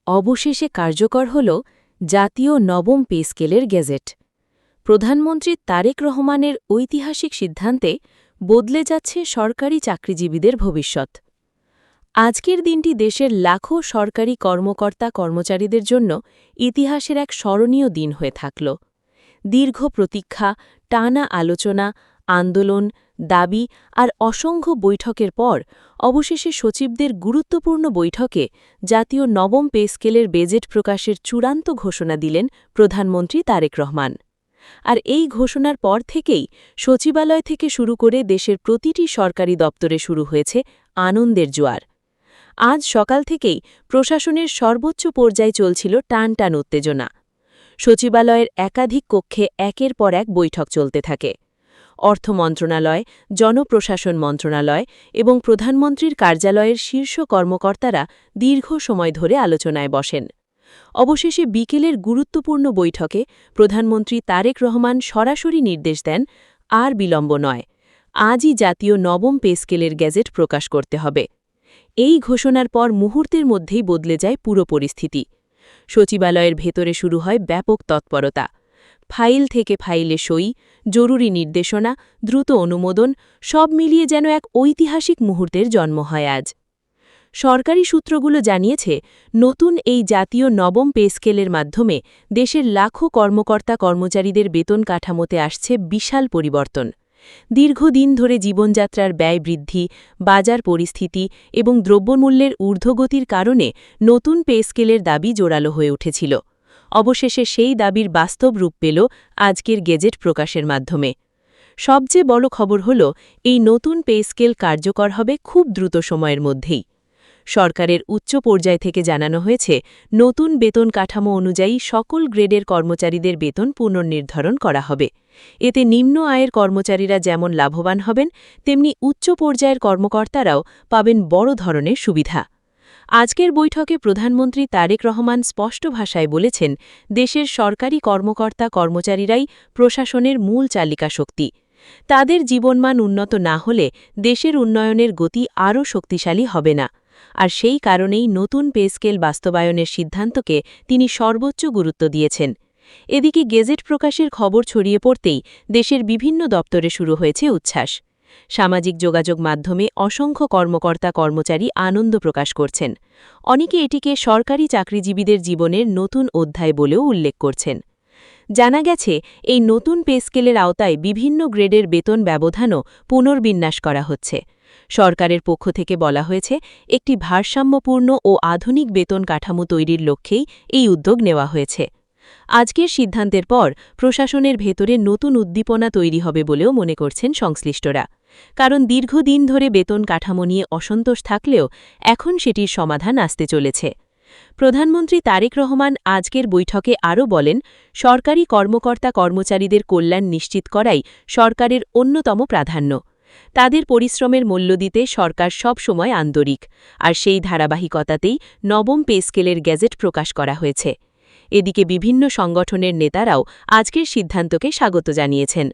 অবশেষে কার্যকর হল জাতীয় নবম পে স্কেলের গেজেট। প্রধানমন্ত্রী তারেক রহমানের ঐতিহাসিক সিদ্ধান্তে বদলে যাচ্ছে সরকারি চাকরিজীবীদের ভবিষ্যৎ। আজকের দিনটি দেশের লাখো সরকারি কর্মকর্তা কর্মচারীদের জন্য ইতিহাসের এক স্মরণীয় দিন হয়ে থাকল। দীর্ঘ প্রতীক্ষা, টানা আলোচনা, আন্দোলন, দাবি আর অসংখ্য বৈঠকের পর অবশেষে সচিবদের গুরুত্বপূর্ণ বৈঠকে জাতীয় নবম পে স্কেলের বেজেট প্রকাশের চূড়ান্ত ঘোষণা দিলেন প্রধানমন্ত্রী তারেক রহমান। আর এই ঘোষণার পর থেকেই সচিবালয় থেকে শুরু করে দেশের প্রতিটি সরকারি দপ্তরে শুরু হয়েছে আনন্দের জোয়ার। আজ সকাল থেকেই প্রশাসনের সর্বোচ্চ পর্যায়ে চলছিল টানটান উত্তেজনা। সচিবালয়ের একাধিক কক্ষে একের পর এক বৈঠক চলতে থাকে। অর্থ মন্ত্রণালয়, জনপ্রশাসন মন্ত্রণালয় এবং প্রধানমন্ত্রীর কার্যালয়ের শীর্ষ কর্মকর্তারা দীর্ঘ সময় ধরে আলোচনায় বসেন। অবশেষে বিকেলের গুরুত্বপূর্ণ বৈঠকে প্রধানমন্ত্রী তারেক রহমান সরাসরি নির্দেশ দেন, আর বিলম্ব নয়, আজই জাতীয় নবম পে স্কেলের গেজেট প্রকাশ করতে হবে। এই ঘোষণার পর মুহূর্তের মধ্যেই বদলে যায় পুরো পরিস্থিতি। সচিবালয়ের ভেতরে শুরু হয় ব্যাপক তৎপরতা। ফাইল থেকে ফাইলে সই, জরুরি নির্দেশনা, দ্রুত অনুমোদন, সব মিলিয়ে যেন এক ঐতিহাসিক মুহূর্তের জন্ম হয় আজ। সরকারি সূত্রগুলো জানিয়েছে, নতুন এই জাতীয় নবম পে স্কেলের মাধ্যমে দেশের লাখো কর্মকর্তা কর্মচারীদের বেতন কাঠামোতে আসছে বিশাল পরিবর্তন। দীর্ঘদিন ধরে জীবনযাত্রার ব্যয় বৃদ্ধি, বাজার পরিস্থিতি এবং দ্রব্যমূল্যের ঊর্ধ্বগতির কারণে নতুন পে স্কেলের দাবি জোরালো হয়ে উঠেছিল। অবশেষে সেই দাবির বাস্তব রূপ পেল আজকের গেজেট প্রকাশের মাধ্যমে। সবচেয়ে বড় খবর হল, এই নতুন পে স্কেল কার্যকর হবে খুব দ্রুত সময়ের মধ্যেই। সরকারের উচ্চ পর্যায় থেকে জানানো হয়েছে, নতুন বেতন কাঠামো অনুযায়ী সকল গ্রেডের কর্মচারীদের বেতন পুনর্নির্ধারণ করা হবে। এতে নিম্ন আয়ের কর্মচারীরা যেমন লাভবান হবেন, তেমনি উচ্চ পর্যায়ের কর্মকর্তারাও পাবেন বড় ধরনের সুবিধা। আজকের বৈঠকে প্রধানমন্ত্রী তারেক রহমান স্পষ্ট ভাষায় বলেছেন, দেশের সরকারি কর্মকর্তা কর্মচারীরাই প্রশাসনের মূল চালিকা শক্তি। তাদের জীবনমান উন্নত না হলে দেশের উন্নয়নের গতি আরও শক্তিশালী হবে না। আর সেই কারণেই নতুন পে স্কেল বাস্তবায়নের সিদ্ধান্তকে তিনি সর্বোচ্চ গুরুত্ব দিয়েছেন। এদিকে গেজেট প্রকাশের খবর ছড়িয়ে পড়তেই দেশের বিভিন্ন দপ্তরে শুরু হয়েছে উচ্ছ্বাস। সামাজিক যোগাযোগ মাধ্যমে অসংখ্য কর্মকর্তা কর্মচারী আনন্দ প্রকাশ করছেন। অনেকে এটিকে সরকারি চাকরিজীবীদের জীবনের নতুন অধ্যায় বলেও উল্লেখ করছেন। জানা গেছে, এই নতুন পে স্কেলের আওতায় বিভিন্ন গ্রেডের বেতন ব্যবধানও পুনর্বিন্যাস করা হচ্ছে। সরকারের পক্ষ থেকে বলা হয়েছে, একটি ভারসাম্যপূর্ণ ও আধুনিক বেতন কাঠামো তৈরির লক্ষ্যেই এই উদ্যোগ নেওয়া হয়েছে। আজকের সিদ্ধান্তের পর প্রশাসনের ভেতরে নতুন উদ্দীপনা তৈরি হবে বলেও মনে করছেন সংশ্লিষ্টরা। কারণ দীর্ঘদিন ধরে বেতন কাঠামো নিয়ে অসন্তোষ থাকলেও এখন সেটির সমাধান আসতে চলেছে। প্রধানমন্ত্রী তারেক রহমান আজকের বৈঠকে আরও বলেন, সরকারি কর্মকর্তা কর্মচারীদের কল্যাণ নিশ্চিত করাই সরকারের অন্যতম প্রাধান্য। তাদের পরিশ্রমের মূল্য দিতে সরকার সব সময় আন্তরিক, আর সেই ধারাবাহিকতাতেই নবম পে স্কেলের গেজেট প্রকাশ করা হয়েছে। এদিকে বিভিন্ন সংগঠনের নেতারাও আজকের সিদ্ধান্তকে স্বাগত জানিয়েছেন।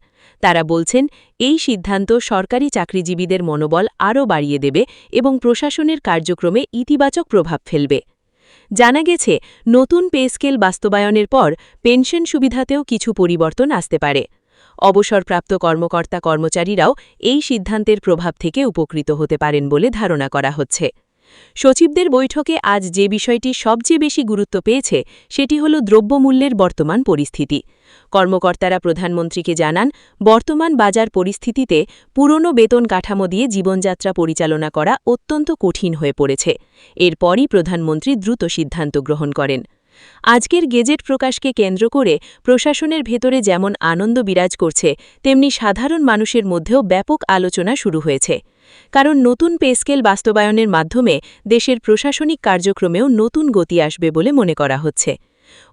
তারা বলছেন, এই সিদ্ধান্ত সরকারি চাকরিজীবীদের মনোবল আরও বাড়িয়ে দেবে এবং প্রশাসনের কার্যক্রমে ইতিবাচক প্রভাব ফেলবে। জানা গেছে, নতুন পে স্কেল বাস্তবায়নের পর পেনশন সুবিধাতেও কিছু পরিবর্তন আসতে পারে। অবসরপ্রাপ্ত কর্মকর্তা কর্মচারীরাও এই সিদ্ধান্তের প্রভাব থেকে উপকৃত হতে পারেন বলে ধারণা করা হচ্ছে। সচিবদের বৈঠকে আজ যে বিষয়টি সবচেয়ে বেশি গুরুত্ব পেয়েছে, সেটি হল দ্রব্যমূল্যের বর্তমান পরিস্থিতি। কর্মকর্তারা প্রধানমন্ত্রীকে জানান, বর্তমান বাজার পরিস্থিতিতে পুরনো বেতন কাঠামো দিয়ে জীবনযাত্রা পরিচালনা করা অত্যন্ত কঠিন হয়ে পড়েছে। এরপরই প্রধানমন্ত্রী দ্রুত সিদ্ধান্ত গ্রহণ করেন। আজকের গেজেট প্রকাশকে কেন্দ্র করে প্রশাসনের ভেতরে যেমন আনন্দ বিরাজ করছে, তেমনি সাধারণ মানুষের মধ্যেও ব্যাপক আলোচনা শুরু হয়েছে। কারণ নতুন পে স্কেল বাস্তবায়নের মাধ্যমে দেশের প্রশাসনিক কার্যক্রমেও নতুন গতি আসবে বলে মনে করা হচ্ছে।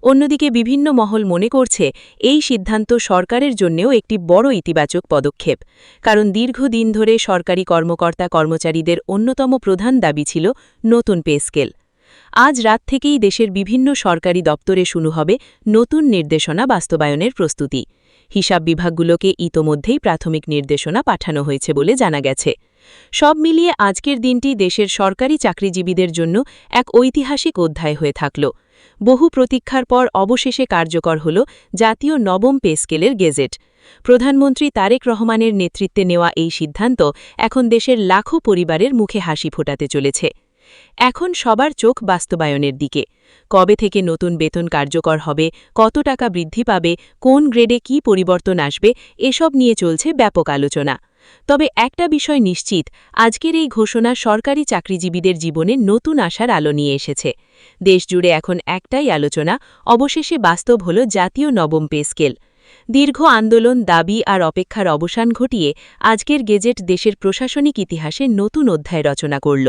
অন্যদিকে বিভিন্ন মহল মনে করছে, এই সিদ্ধান্ত সরকারের জন্যও একটি বড় ইতিবাচক পদক্ষেপ। কারণ দীর্ঘদিন ধরে সরকারি কর্মকর্তা কর্মচারীদের অন্যতম প্রধান দাবি ছিল নতুন পে স্কেল। আজ রাত থেকেই দেশের বিভিন্ন সরকারি দপ্তরে শুরু হবে নতুন নির্দেশনা বাস্তবায়নের প্রস্তুতি। হিসাব বিভাগগুলোকে ইতোমধ্যেই প্রাথমিক নির্দেশনা পাঠানো হয়েছে বলে জানা গেছে। সব মিলিয়ে আজকের দিনটি দেশের সরকারি চাকরিজীবীদের জন্য এক ঐতিহাসিক অধ্যায় হয়ে থাকল। বহু প্রতীক্ষার পর অবশেষে কার্যকর হল জাতীয় নবম পে স্কেলের গেজেট। প্রধানমন্ত্রী তারেক রহমানের নেতৃত্বে নেওয়া এই সিদ্ধান্ত এখন দেশের লাখো পরিবারের মুখে হাসি ফোটাতে চলেছে। এখন সবার চোখ বাস্তবায়নের দিকে। কবে থেকে নতুন বেতন কার্যকর হবে, কত টাকা বৃদ্ধি পাবে, কোন গ্রেডে কী পরিবর্তন আসবে, এসব নিয়ে চলছে ব্যাপক আলোচনা। তবে একটা বিষয় নিশ্চিত, আজকের এই ঘোষণা সরকারি চাকরিজীবীদের জীবনে নতুন আশার আলো নিয়ে এসেছে। দেশজুড়ে এখন একটাই আলোচনা, অবশেষে বাস্তব হল জাতীয় নবম পে স্কেল। দীর্ঘ আন্দোলন, দাবি আর অপেক্ষার অবসান ঘটিয়ে আজকের গেজেট দেশের প্রশাসনিক ইতিহাসে নতুন অধ্যায় রচনা করল।